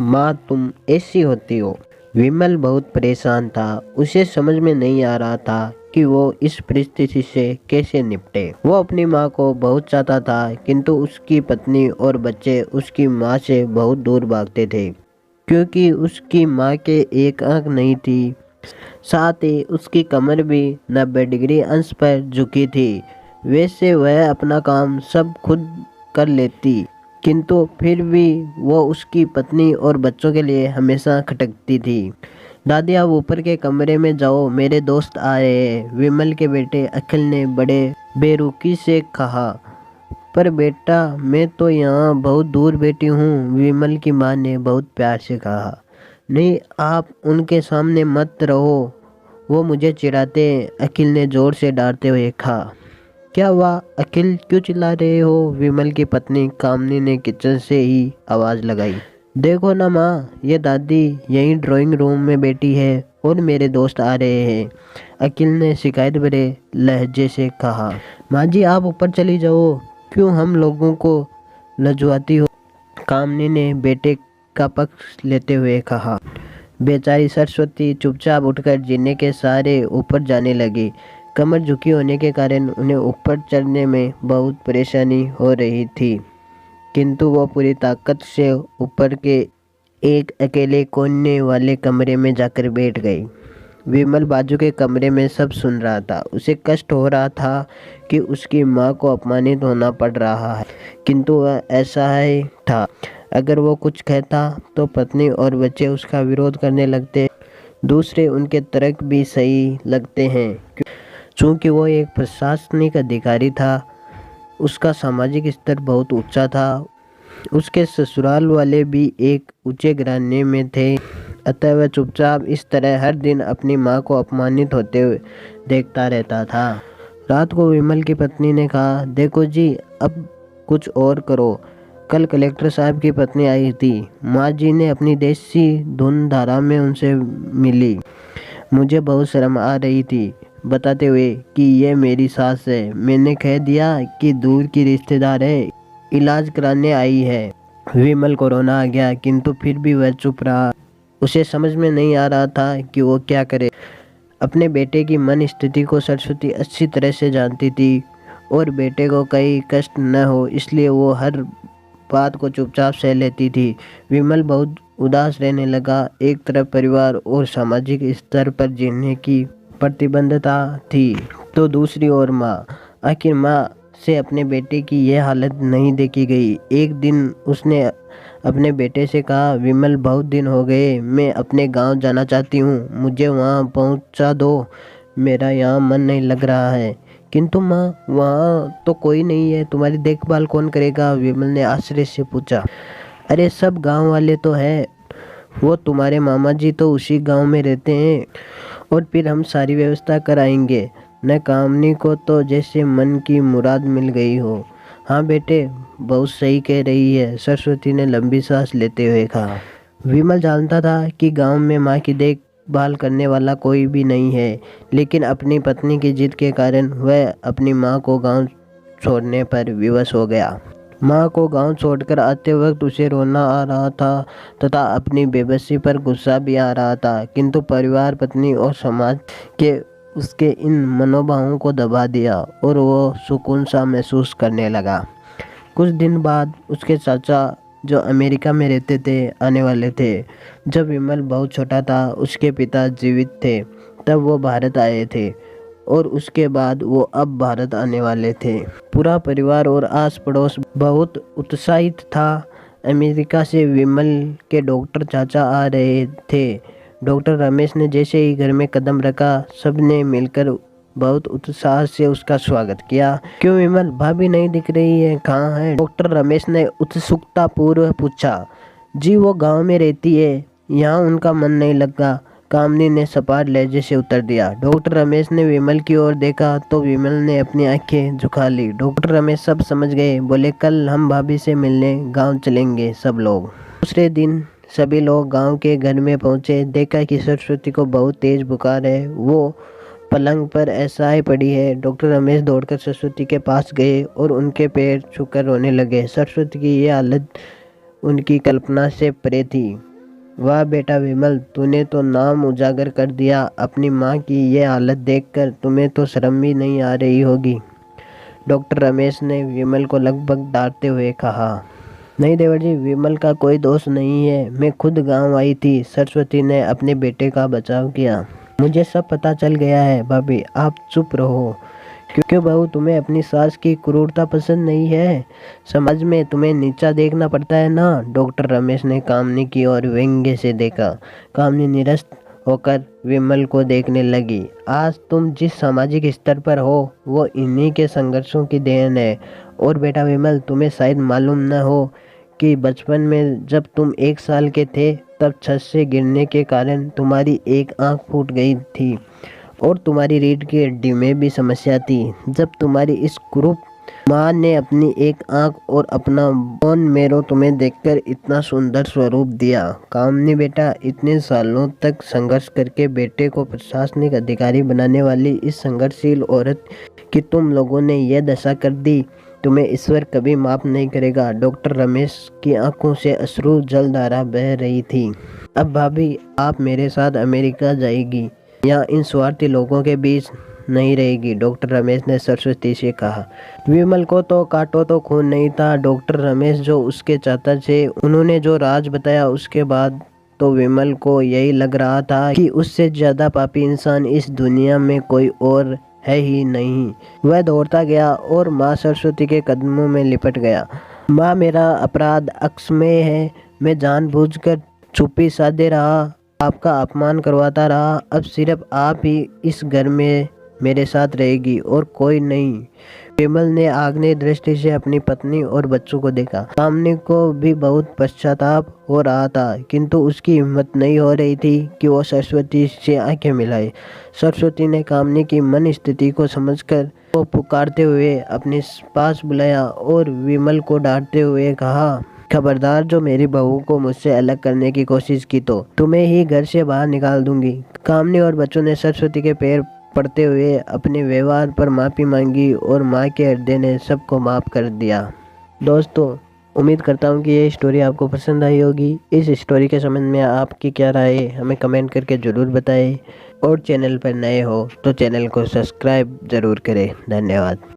माँ तुम ऐसी होती हो। विमल बहुत परेशान था। उसे समझ में नहीं आ रहा था कि वो इस परिस्थिति से कैसे निपटे। वो अपनी माँ को बहुत चाहता था, किंतु उसकी पत्नी और बच्चे उसकी माँ से बहुत दूर भागते थे, क्योंकि उसकी माँ के एक आंख नहीं थी। साथ ही उसकी कमर भी 90 डिग्री अंश पर झुकी थी। वैसे वह अपना काम सब खुद कर लेती, किंतु फिर भी वो उसकी पत्नी और बच्चों के लिए हमेशा खटकती थी। दादी आप ऊपर के कमरे में जाओ, मेरे दोस्त आ रहे हैं, विमल के बेटे अखिल ने बड़े बेरुखी से कहा। पर बेटा मैं तो यहाँ बहुत दूर बैठी हूँ, विमल की माँ ने बहुत प्यार से कहा। नहीं आप उनके सामने मत रहो, वो मुझे चिढ़ाते हैं, अखिल ने जोर से डांटते हुए कहा। क्या हुआ अखिल, क्यों चिल्ला रहे हो? विमल की पत्नी कामनी ने किचन से ही आवाज़ लगाई। देखो ना माँ, ये दादी यहीं ड्राइंग रूम में बैठी है और मेरे दोस्त आ रहे हैं, अखिल ने शिकायत भरे लहजे से कहा। माँ जी आप ऊपर चली जाओ, क्यों हम लोगों को लजवाती हो? कामनी ने बेटे का पक्ष लेते हुए कहा। बेचारी सरस्वती चुपचाप उठकर जीने के सहारे ऊपर जाने लगी। कमर झुकी होने के कारण उन्हें ऊपर चढ़ने में बहुत परेशानी हो रही थी, किंतु वो पूरी ताकत से ऊपर के एक अकेले कोने वाले कमरे में जाकर बैठ गई। विमल बाजू के कमरे में सब सुन रहा था। उसे कष्ट हो रहा था कि उसकी माँ को अपमानित होना पड़ रहा है, किंतु वह ऐसा ही था। अगर वो कुछ कहता तो पत्नी और बच्चे उसका विरोध करने लगते। दूसरे उनके तर्क भी सही लगते हैं, चूँकि वो एक प्रशासनिक अधिकारी था। उसका सामाजिक स्तर बहुत ऊंचा था। उसके ससुराल वाले भी एक ऊंचे घराने में थे, अतः वह चुपचाप इस तरह हर दिन अपनी माँ को अपमानित होते हुए देखता रहता था। रात को विमल की पत्नी ने कहा, देखो जी अब कुछ और करो। कल कलेक्टर साहब की पत्नी आई थी, माँ जी ने अपनी देसी धुन धारा में उनसे मिली। मुझे बहुत शर्म आ रही थी, बताते हुए कि ये मेरी सास है। मैंने कह दिया कि दूर की रिश्तेदार है, इलाज कराने आई है। विमल कोरोना आ गया, किंतु फिर भी वह चुप रहा। उसे समझ में नहीं आ रहा था कि वो क्या करे। अपने बेटे की मन स्थिति को सरस्वती अच्छी तरह से जानती थी और बेटे को कहीं कष्ट न हो इसलिए वो हर बात को चुपचाप सह लेती थी। विमल बहुत उदास रहने लगा। एक तरफ परिवार और सामाजिक स्तर पर जीने की प्रतिबद्धता थी, तो दूसरी ओर माँ। आखिर माँ से अपने बेटे की यह हालत नहीं देखी गई। एक दिन उसने अपने बेटे से कहा, विमल बहुत दिन हो गए, मैं अपने गांव जाना चाहती हूँ, मुझे वहाँ पहुँचा दो, मेरा यहाँ मन नहीं लग रहा है। किंतु माँ वहाँ तो कोई नहीं है, तुम्हारी देखभाल कौन करेगा? विमल ने आश्चर्य से पूछा। अरे सब गांव वाले तो है, वो तुम्हारे मामा जी तो उसी गांव में रहते हैं और फिर हम सारी व्यवस्था कराएंगे। न कामनी को तो जैसे मन की मुराद मिल गई हो। हाँ बेटे बहुत सही कह रही है, सरस्वती ने लंबी सांस लेते हुए कहा। विमल जानता था कि गांव में माँ की देखभाल करने वाला कोई भी नहीं है, लेकिन अपनी पत्नी की जिद के कारण वह अपनी माँ को गांव छोड़ने पर विवश हो गया। माँ को गांव छोड़कर आते वक्त उसे रोना आ रहा था तथा अपनी बेबसी पर गुस्सा भी आ रहा था, किंतु परिवार, पत्नी और समाज के उसके इन मनोभावों को दबा दिया और वो सुकून सा महसूस करने लगा। कुछ दिन बाद उसके चाचा जो अमेरिका में रहते थे आने वाले थे। जब विमल बहुत छोटा था उसके पिता जीवित थे, तब वो भारत आए थे और उसके बाद वो अब भारत आने वाले थे। पूरा परिवार और आस पड़ोस बहुत उत्साहित था। अमेरिका से विमल के डॉक्टर चाचा आ रहे थे। डॉक्टर रमेश ने जैसे ही घर में कदम रखा, सबने मिलकर बहुत उत्साह से उसका स्वागत किया। क्यों विमल, भाभी नहीं दिख रही है, कहाँ है? डॉक्टर रमेश ने उत्सुकता पूर्वक पूछा। जी वो गांव में रहती है, यहाँ उनका मन नहीं लगा, कामनी ने सपाट लहजे से उत्तर दिया। डॉक्टर रमेश ने विमल की ओर देखा तो विमल ने अपनी आंखें झुका ली। डॉक्टर रमेश सब समझ गए, बोले कल हम भाभी से मिलने गांव चलेंगे सब लोग। दूसरे दिन सभी लोग गांव के घर में पहुंचे। देखा कि सरस्वती को बहुत तेज बुखार है, वो पलंग पर ऐसा ही पड़ी है। डॉक्टर रमेश दौड़कर सरस्वती के पास गए और उनके पैर छूकर रोने लगे। सरस्वती की ये हालत उनकी कल्पना से परे थी। वाह बेटा विमल, तूने तो नाम उजागर कर दिया। अपनी माँ की ये हालत देखकर तुम्हें तो शर्म भी नहीं आ रही होगी। डॉक्टर रमेश ने विमल को लगभग डांटते हुए कहा। नहीं देवर जी, विमल का कोई दोष नहीं है। मैं खुद गांव आई थी। सरस्वती ने अपने बेटे का बचाव किया। मुझे सब पता चल गया है। भाभी आप चुप रहो। क्यों बहू, तुम्हें अपनी सास की क्रूरता पसंद नहीं है? समाज में तुम्हें नीचा देखना पड़ता है ना। डॉक्टर रमेश ने कामनी की ओर व्यंग्य से देखा। कामनी निरस्त होकर विमल को देखने लगी। आज तुम जिस सामाजिक स्तर पर हो वो इन्हीं के संघर्षों की देन है। और बेटा विमल, तुम्हें शायद मालूम न हो कि बचपन में जब तुम 1 साल के थे तब छत से गिरने के कारण तुम्हारी एक आंख फूट गई थी और तुम्हारी रीढ़ की हड्डी में भी समस्या थी। जब तुम्हारी इस कुरूप माँ ने अपनी एक आंख और अपना बोन मेरो तुम्हें देखकर इतना सुंदर स्वरूप दिया। कामनी बेटा, इतने सालों तक संघर्ष करके बेटे को प्रशासनिक अधिकारी बनाने वाली इस संघर्षशील औरत की तुम लोगों ने यह दशा कर दी, तुम्हें ईश्वर कभी माफ नहीं करेगा। डॉक्टर रमेश की आंखों से अश्रु जलधारा बह रही थी। अब भाभी आप मेरे साथ अमेरिका जाएगी, यहाँ इन स्वार्थी लोगों के बीच नहीं रहेगी। डॉक्टर रमेश ने सरस्वती से कहा। विमल को तो काटो तो खून नहीं था। डॉक्टर रमेश जो उसके चाचा थे, उन्होंने जो राज बताया उसके बाद तो विमल को यही लग रहा था कि उससे ज्यादा पापी इंसान इस दुनिया में कोई और है ही नहीं। वह दौड़ता गया और माँ सरस्वती के कदमों में लिपट गया। माँ, मेरा अपराध अक्षम्य है। मैं जानबूझकर चुप्पी साधे रहा, आपका अपमान करवाता रहा। अब सिर्फ आप ही इस घर में मेरे साथ रहेगी और कोई नहीं। विमल ने आग्नेय दृष्टि से अपनी पत्नी और बच्चों को देखा। कामनी को भी बहुत पश्चाताप हो रहा था, किंतु उसकी हिम्मत नहीं हो रही थी कि वो सरस्वती से आंखें मिलाए। सरस्वती ने कामनी की मन स्थिति को समझकर वो पुकारते हुए अपने पास बुलाया और विमल को डांटते हुए कहा, खबरदार, जो मेरी बहू को मुझसे अलग करने की कोशिश की तो तुम्हें ही घर से बाहर निकाल दूंगी। कामनी और बच्चों ने सरस्वती के पैर पड़ते हुए अपने व्यवहार पर माफ़ी मांगी और माँ के हृदय ने सबको माफ़ कर दिया। दोस्तों, उम्मीद करता हूँ कि ये स्टोरी आपको पसंद आई होगी। इस स्टोरी के संबंध में आपकी क्या राय है हमें कमेंट करके ज़रूर बताएं और चैनल पर नए हो तो चैनल को सब्सक्राइब ज़रूर करें। धन्यवाद।